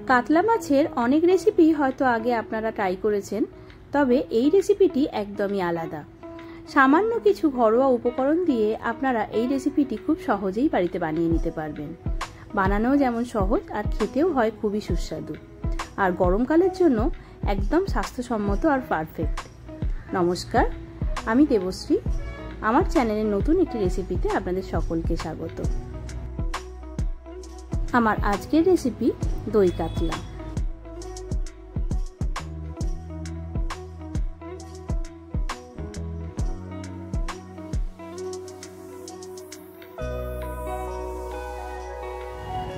কাতলা মাছের অনেক রেসিপি হয়তো আগে আপনারা ট্রাই করেছেন, তবে এই রেসিপিটি একদমই আলাদা। সামান্য কিছু ঘরোয়া উপকরণ দিয়ে আপনারা এই রেসিপিটি খুব সহজেই বাড়িতে বানিয়ে নিতে পারবেন। বানানোও যেমন সহজ আর খেতেও হয় খুবই সুস্বাদু, আর গরমকালের জন্য একদম স্বাস্থ্যসম্মত আর পারফেক্ট। নমস্কার, আমি দেবশ্রী। আমার চ্যানেলের নতুন একটি রেসিপিতে আপনাদের সকলকে স্বাগত। আমার আজকের রেসিপি দই কাতলা।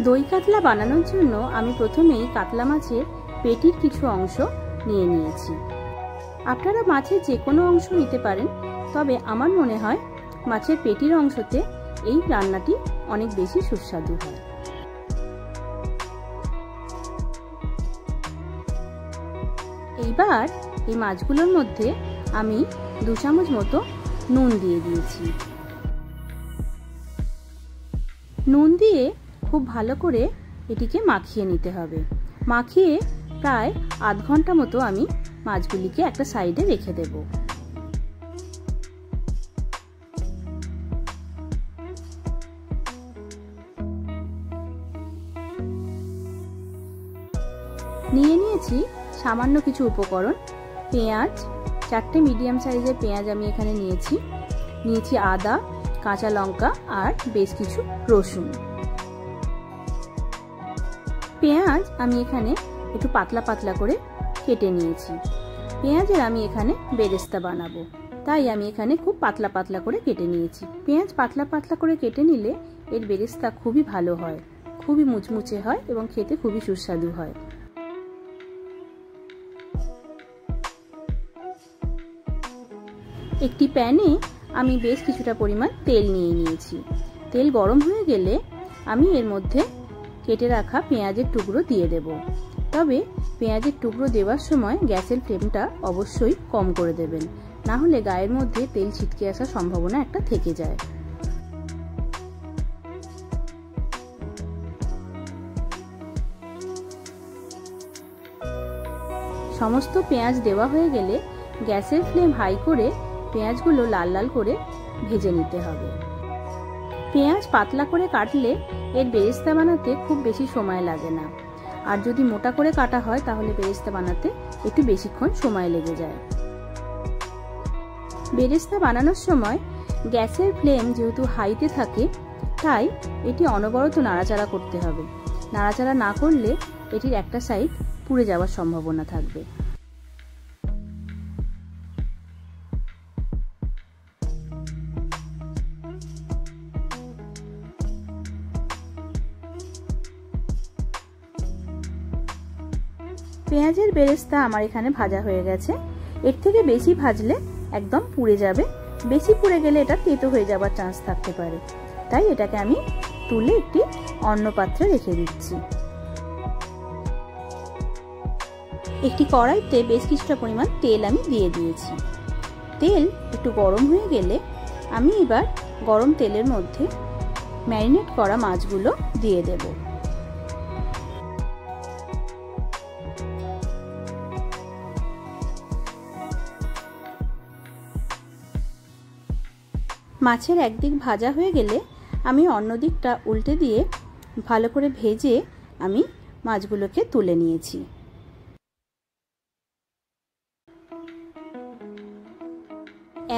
দই কাতলা বানানোর জন্য আমি প্রথমেই কাতলা মাছের পেটির কিছু অংশ নিয়ে নিয়েছি। আপনারা মাছের যে কোনো অংশ নিতে পারেন, তবে আমার মনে হয় মাছের পেটির অংশতে এই রান্নাটি অনেক বেশি সুস্বাদু হয়। এইবার এই মাছগুলোর মধ্যে আমি 2 চামচ মতো নুন দিয়ে দিয়েছি। নুন দিয়ে খুব ভালো করে এটিকে মাখিয়ে নিতে হবে। মাখিয়ে প্রায় আধ ঘন্টা মতো আমি মাছগুলিকে একটা সাইডে রেখে দেব। নিয়ে নিয়েছি সামান্য কিছু উপকরণ। পেঁয়াজ, 4টে মিডিয়াম সাইজের পেঁয়াজ আমি এখানে নিয়েছি আদা, কাঁচা লঙ্কা আর বেশ কিছু রসুন। পেঁয়াজ আমি এখানে একটু পাতলা পাতলা করে কেটে নিয়েছি। পেঁয়াজের আমি এখানে বেরেস্তা বানাবো, তাই আমি এখানে খুব পাতলা পাতলা করে কেটে নিয়েছি। পেঁয়াজ পাতলা পাতলা করে কেটে নিলে এর বেরেস্তা খুবই ভালো হয়, খুবই মুচমুচে হয় এবং খেতে খুবই সুস্বাদু হয়। একটি প্যানে আমি বেশ কিছুটা পরিমাণ তেল নিয়ে নিয়েছি। তেল গরম হয়ে গেলে আমি এর মধ্যে কেটে রাখা পেঁয়াজের টুকরো দিয়ে দেব। তবে পেঁয়াজের টুকরো দেওয়ার সময় গ্যাসের ফ্লেমটা অবশ্যই কম করে দেবেন, না হলে গায়ের মধ্যে তেল ছিটকে আসার সম্ভাবনা একটা থেকে যায়। সমস্ত পেঁয়াজ দেওয়া হয়ে গেলে গ্যাসের ফ্লেম হাই করে পেঁয়াজগুলো লাল লাল করে ভেজে নিতে হবে। পেঁয়াজ পাতলা করে কাটলে এর বেরেস্তা বানাতে খুব বেশি সময় লাগে না, আর যদি মোটা করে কাটা হয় তাহলে বেরেস্তা বানাতে একটু বেশিক্ষণ সময় লেগে যায়। বেরেস্তা বানানোর সময় গ্যাসের ফ্লেম যেহেতু হাইতে থাকে, তাই এটি অনবরত নাড়াচাড়া করতে হবে। নাড়াচাড়া না করলে এটির একটা সাইড পুড়ে যাওয়ার সম্ভাবনা থাকবে। পেঁয়াজের বেরেস্তা আমার এখানে ভাজা হয়ে গেছে। এর থেকে বেশি ভাজলে একদম পুড়ে যাবে, বেশি পুড়ে গেলে এটা তেতো হয়ে যাবার চান্স থাকতে পারে, তাই এটাকে আমি তুলে একটি অন্য পাত্রে রেখে দিচ্ছি। একটি কড়াইতে বেশ কিছুটা পরিমাণ তেল আমি দিয়ে দিয়েছি। তেল একটু গরম হয়ে গেলে আমি এবার গরম তেলের মধ্যে ম্যারিনেট করা মাছগুলো দিয়ে দেব। মাছের একদিক ভাজা হয়ে গেলে আমি অন্য দিকটা উল্টে দিয়ে ভালো করে ভেজে আমি মাছগুলোকে তুলে নিয়েছি।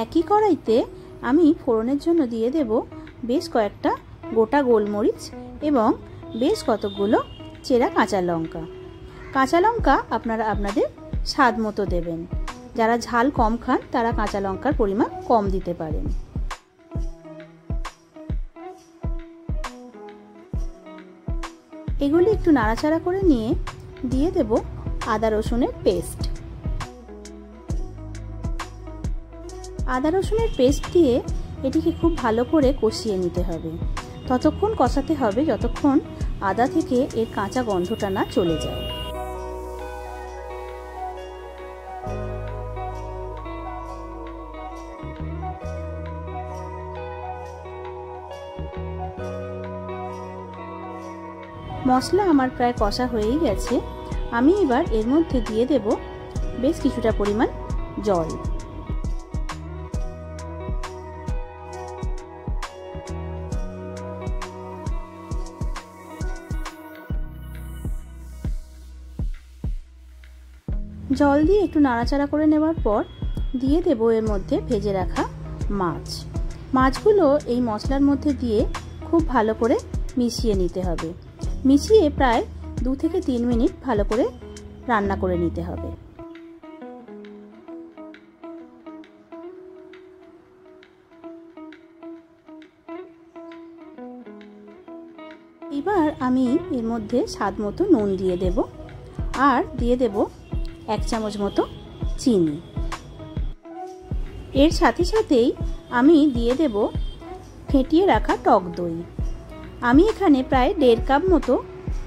একই কড়াইতে আমি ফোড়নের জন্য দিয়ে দেব বেশ কয়েকটা গোটা গোলমরিচ এবং বেশ কতগুলো চেরা কাঁচা লঙ্কা। কাঁচা লঙ্কা আপনারা আপনাদের স্বাদ মতো দেবেন। যারা ঝাল কম খান তারা কাঁচা লঙ্কার পরিমাণ কম দিতে পারেন। এগুলি একটু নাড়াচাড়া করে নিয়ে দিয়ে দেব আদা রসুনের পেস্ট। আদা রসুনের পেস্ট দিয়ে এটিকে খুব ভালো করে কষিয়ে নিতে হবে। ততক্ষণ কষাতে হবে যতক্ষণ আদা থেকে এর কাঁচা গন্ধটা না চলে যায়। মশলা আমার প্রায় কষা হয়েই গেছে। আমি এবার এর মধ্যে দিয়ে দেব বেশ কিছুটা পরিমাণ জল। জল দিয়ে একটু নাড়াচাড়া করে নেওয়ার পর দিয়ে দেব এর মধ্যে ভেজে রাখা মাছ। মাছগুলো এই মশলার মধ্যে দিয়ে খুব ভালো করে মিশিয়ে নিতে হবে। মিশিয়ে প্রায় 2 থেকে 3 মিনিট ভালো করে রান্না করে নিতে হবে। এবার আমি এর মধ্যে স্বাদ মতো নুন দিয়ে দেব আর দিয়ে দেব 1 চামচ মতো চিনি। এর সাথে সাথেই আমি দিয়ে দেব ফেটিয়ে রাখা টক দই। আমি এখানে প্রায় 1.5 কাপ মতো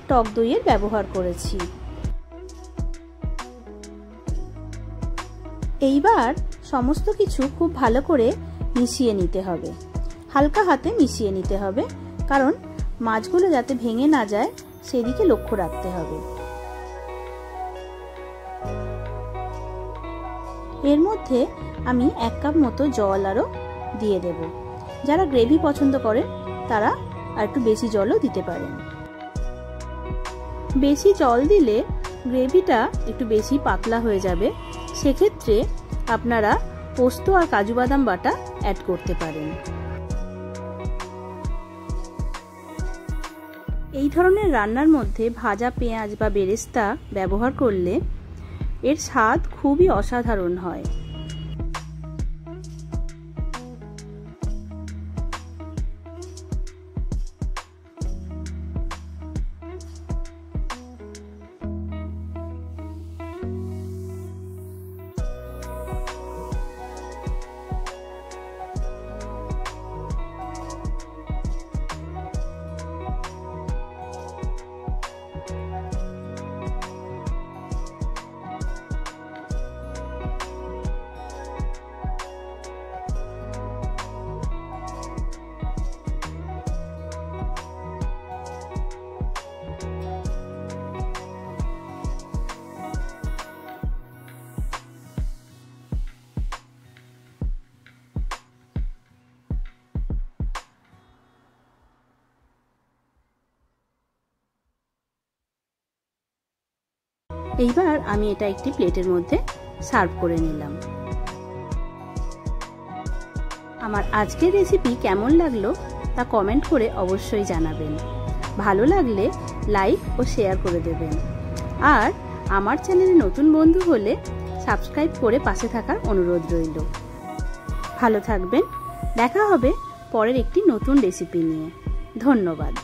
টক দইয়ের ব্যবহার করেছি। এইবার সমস্ত কিছু খুব ভালো করে মিশিয়ে নিতে হবে। হালকা হাতে মিশিয়ে নিতে হবে, কারণ মাছগুলো যাতে ভেঙে না যায় সেদিকে লক্ষ্য রাখতে হবে। এর মধ্যে আমি 1 কাপ মতো জল আরও দিয়ে দেব। যারা গ্রেভি পছন্দ করেন তারা আর একটু বেশি জলও দিতে পারেন। বেশি জল দিলে গ্রেভিটা একটু বেশি পাতলা হয়ে যাবে, সেক্ষেত্রে আপনারা পোস্ত আর কাজু বাদাম বাটা অ্যাড করতে পারেন। এই ধরনের রান্নার মধ্যে ভাজা পেঁয়াজ বা বেরেস্তা ব্যবহার করলে এর স্বাদ খুবই অসাধারণ হয়। এইবার আমি এটা একটি প্লেটের মধ্যে সার্ভ করে নিলাম। আমার আজকের রেসিপি কেমন লাগলো তা কমেন্ট করে অবশ্যই জানাবেন। ভালো লাগলে লাইক ও শেয়ার করে দেবেন। আর আমার চ্যানেলে নতুন বন্ধু হলে সাবস্ক্রাইব করে পাশে থাকার অনুরোধ রইল। ভালো থাকবেন। দেখা হবে পরের একটি নতুন রেসিপি নিয়ে। ধন্যবাদ।